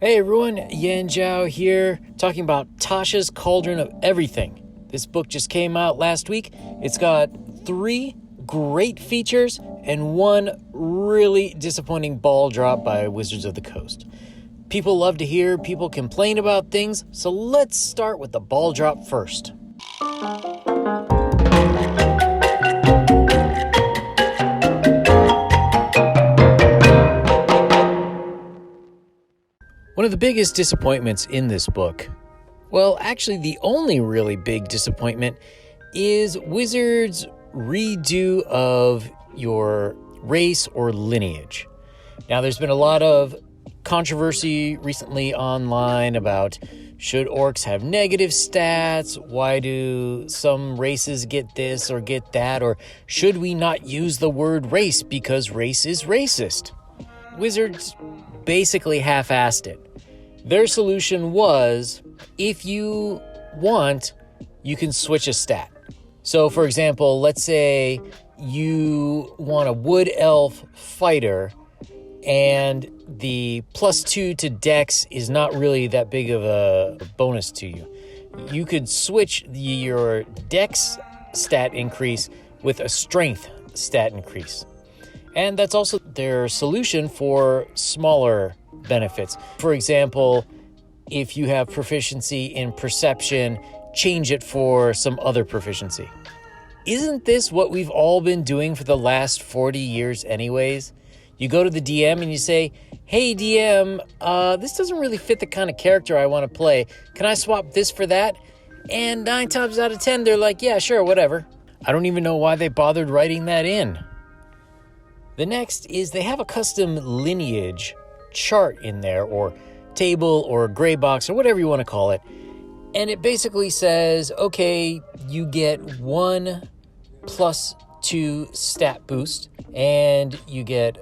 Hey everyone, Yan Zhao here, talking about Tasha's Cauldron of Everything. This book just came out last week. It's got 3 great features and 1 really disappointing ball drop by Wizards of the Coast. People love to hear people complain about things, so let's start with the ball drop first. One of the biggest disappointments in this book, well, actually the only really big disappointment, is Wizards' redo of your race or lineage. Now, there's been a lot of controversy recently online about should orcs have negative stats? Why do some races get this or get that? Or should we not use the word race because race is racist? Wizards basically half-assed it. Their solution was, if you want, you can switch a stat. So, for example, let's say you want a wood elf fighter and the +2 to dex is not really that big of a bonus to you. You could switch your dex stat increase with a strength stat increase. And that's also their solution for smaller benefits. For example, if you have proficiency in perception, change it for some other proficiency. Isn't this what we've all been doing for the last 40 years anyways? You go to the DM and you say, hey DM, this doesn't really fit the kind of character I want to play. Can I swap this for that? And 9 times out of 10, they're like, yeah, sure, whatever. I don't even know why they bothered writing that in. The next is they have a custom lineage chart in there, or table, or gray box, or whatever you want to call it. And it basically says, okay, you get 1 +2 stat boost, and you get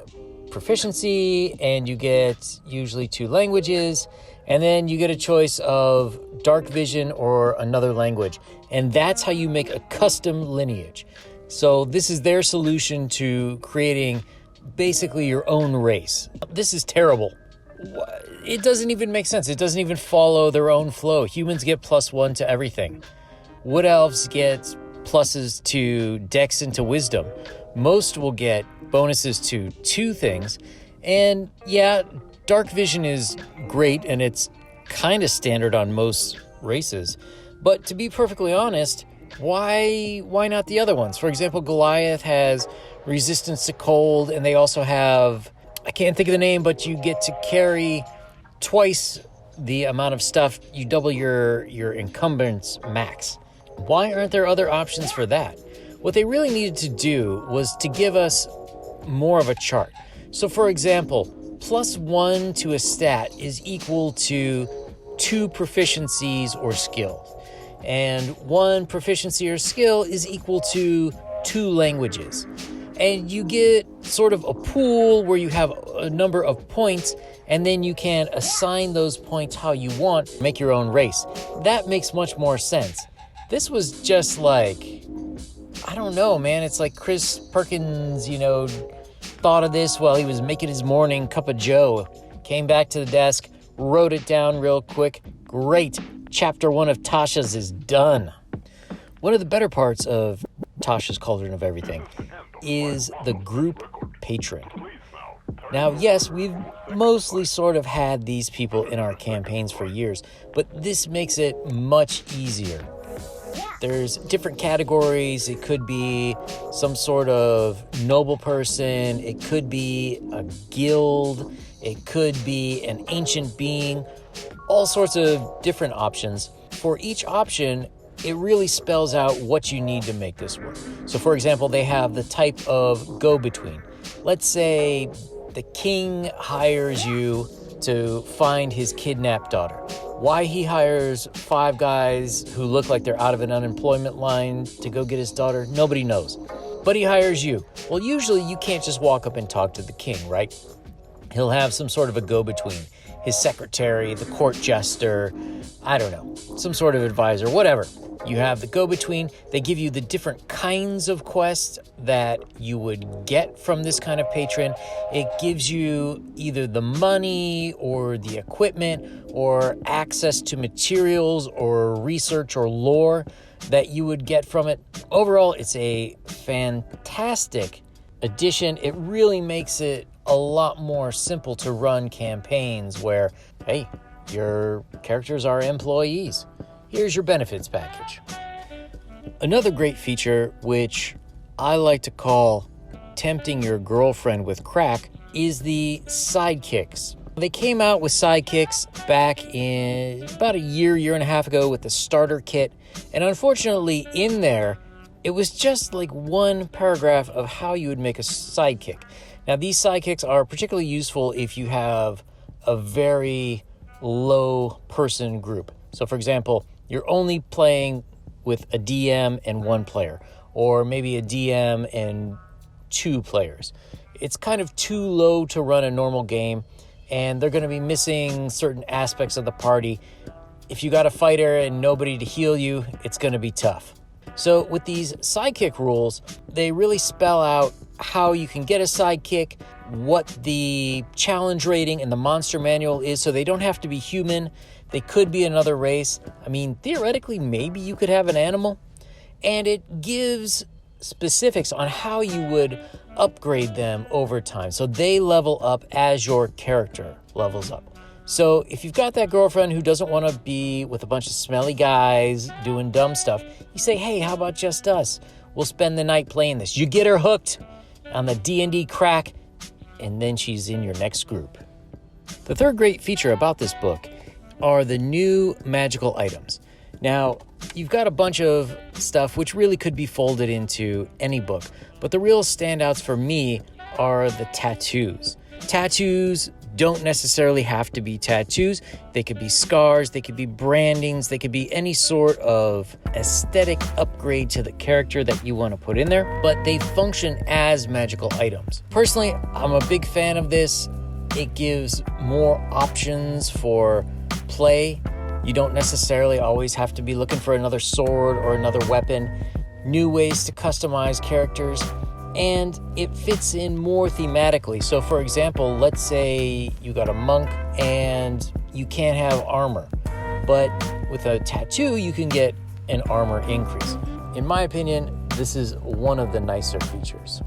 proficiency, and you get usually 2 languages, and then you get a choice of dark vision or another language. And that's how you make a custom lineage. So this is their solution to creating basically your own race. This is terrible. It doesn't even make sense. It doesn't even follow their own flow. Humans get +1 to everything. Wood elves get pluses to dex and to wisdom. Most will get bonuses to 2 things. And yeah, dark vision is great and it's kind of standard on most races. But to be perfectly honest, why not the other ones? For example, Goliath has resistance to cold, and they also have, I can't think of the name, but you get to carry twice the amount of stuff. You double your encumbrance max. Why aren't there other options for that? What they really needed to do was to give us more of a chart. So for example, +1 to a stat is equal to 2 proficiencies or skills. And 1 proficiency or skill is equal to 2 languages. And you get sort of a pool where you have a number of points, and then you can assign those points how you want, make your own race. That makes much more sense. This was just like, I don't know, man. It's like Chris Perkins, thought of this while he was making his morning cup of joe. Came back to the desk, wrote it down real quick. Great. Chapter 1 of Tashas is done. One of the better parts of Tasha's Cauldron of Everything is the group Patron. Now, yes, we've mostly sort of had these people in our campaigns for years, but this makes it much easier. There's different categories. It could be some sort of noble person. It could be a guild. It could be an ancient being. All sorts of different options. For each option, it really spells out what you need to make this work. So for example, they have the type of go-between. Let's say the king hires you to find his kidnapped daughter. Why he hires 5 guys who look like they're out of an unemployment line to go get his daughter, nobody knows. But he hires you. Well, usually you can't just walk up and talk to the king, right? He'll have some sort of a go-between. His secretary, the court jester, I don't know, some sort of advisor, whatever. You have the go-between. They give you the different kinds of quests that you would get from this kind of patron. It gives you either the money or the equipment or access to materials or research or lore that you would get from it. Overall, it's a fantastic addition. It really makes it a lot more simple to run campaigns where, hey, your characters are employees. Here's your benefits package. Another great feature, which I like to call tempting your girlfriend with crack, is the Sidekicks. They came out with Sidekicks back in about a year and a half ago with the starter kit. And unfortunately, in there, it was just like one paragraph of how you would make a sidekick. Now, these sidekicks are particularly useful if you have a very low person group. So, for example, you're only playing with a DM and one player, or maybe a DM and two players. It's kind of too low to run a normal game, and they're going to be missing certain aspects of the party. If you got a fighter and nobody to heal you, it's going to be tough. So with these sidekick rules, they really spell out how you can get a sidekick, what the challenge rating and the monster manual is, so they don't have to be human. They could be another race. I mean, theoretically, maybe you could have an animal. And it gives specifics on how you would upgrade them over time. So they level up as your character levels up. So if you've got that girlfriend who doesn't want to be with a bunch of smelly guys doing dumb stuff, you say, hey, how about just us? We'll spend the night playing this. You get her hooked on the D&D crack, and then she's in your next group. The third great feature about this book are the new magical items. Now, you've got a bunch of stuff which really could be folded into any book, but the real standouts for me are the tattoos. Tattoos don't necessarily have to be tattoos. They could be scars, they could be brandings, they could be any sort of aesthetic upgrade to the character that you want to put in there, but they function as magical items. Personally, I'm a big fan of this. It gives more options for play. You don't necessarily always have to be looking for another sword or another weapon. New ways to customize characters, and it fits in more thematically. So for example, let's say you got a monk and you can't have armor, but with a tattoo you can get an armor increase. In my opinion, this is one of the nicer features.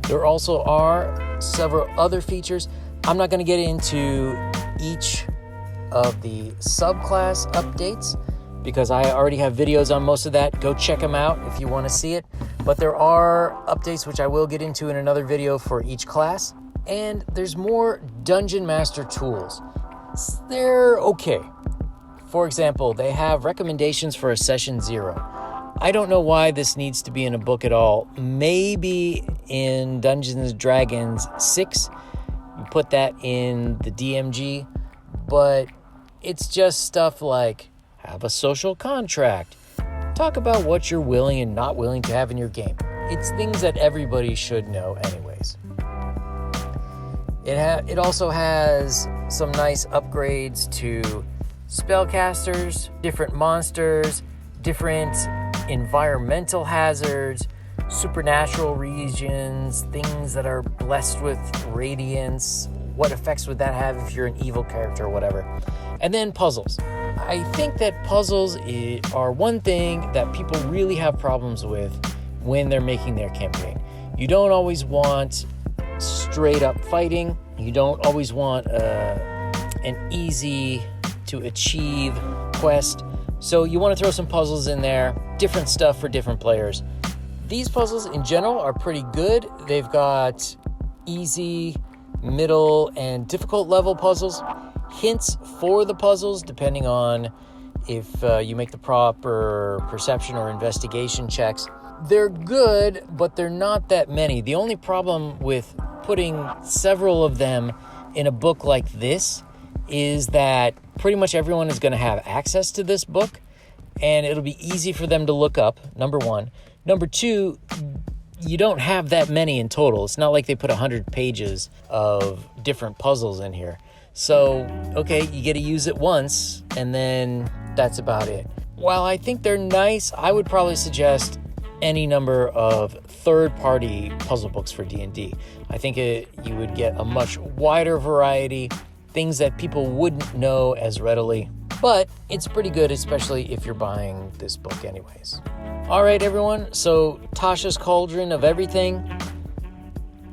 There also are several other features. I'm not going to get into each of the subclass updates because I already have videos on most of that. Go check them out if you want to see it. But there are updates which I will get into in another video for each class. And there's more Dungeon Master tools. They're okay. For example, they have recommendations for a session 0. I don't know why this needs to be in a book at all. Maybe in Dungeons & Dragons 6, you put that in the DMG, but it's just stuff like have a social contract, talk about what you're willing and not willing to have in your game. It's things that everybody should know anyways. It also has some nice upgrades to spellcasters, different monsters, different environmental hazards, supernatural regions, things that are blessed with radiance. What effects would that have if you're an evil character or whatever? And then puzzles. I think that puzzles are one thing that people really have problems with when they're making their campaign. You don't always want straight up fighting. You don't always want an easy to achieve quest. So you want to throw some puzzles in there, different stuff for different players. These puzzles in general are pretty good. They've got easy, middle, and difficult level puzzles. Hints for the puzzles depending on if you make the proper perception or investigation checks. They're good, but they're not that many. The only problem with putting several of them in a book like this is that pretty much everyone is going to have access to this book, and it'll be easy for them to look up, number one. Number two, you don't have that many in total. It's not like they put 100 pages of different puzzles in here. So, okay, you get to use it once, and then that's about it. while I think they're nice, I would probably suggest any number of third-party puzzle books for D&D. I think you would get a much wider variety, things that people wouldn't know as readily. But it's pretty good, especially if you're buying this book anyways. All right, everyone. So Tasha's Cauldron of Everything.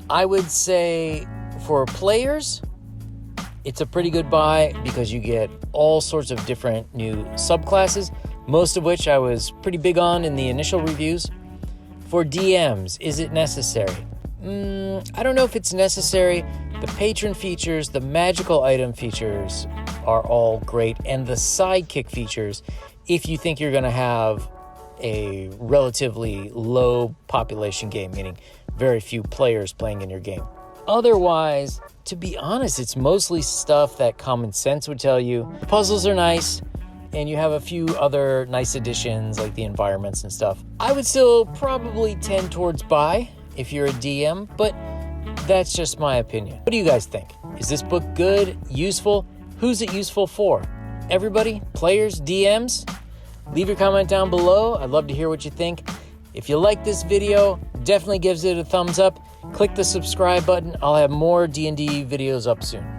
I would say for players, it's a pretty good buy because you get all sorts of different new subclasses, most of which I was pretty big on in the initial reviews. For DMs, is it necessary? I don't know if it's necessary. The Patron features, the magical item features are all great, and the sidekick features, if you think you're going to have a relatively low population game, meaning very few players playing in your game. Otherwise, to be honest, it's mostly stuff that common sense would tell you. The puzzles are nice, and you have a few other nice additions like the environments and stuff. I would still probably tend towards buy if you're a DM, but that's just my opinion. What do you guys think? Is this book good, useful? Who's it useful for? Everybody? Players? DMs? Leave your comment down below. I'd love to hear what you think. If you like this video, definitely give it a thumbs up. Click the subscribe button. I'll have more D&D videos up soon.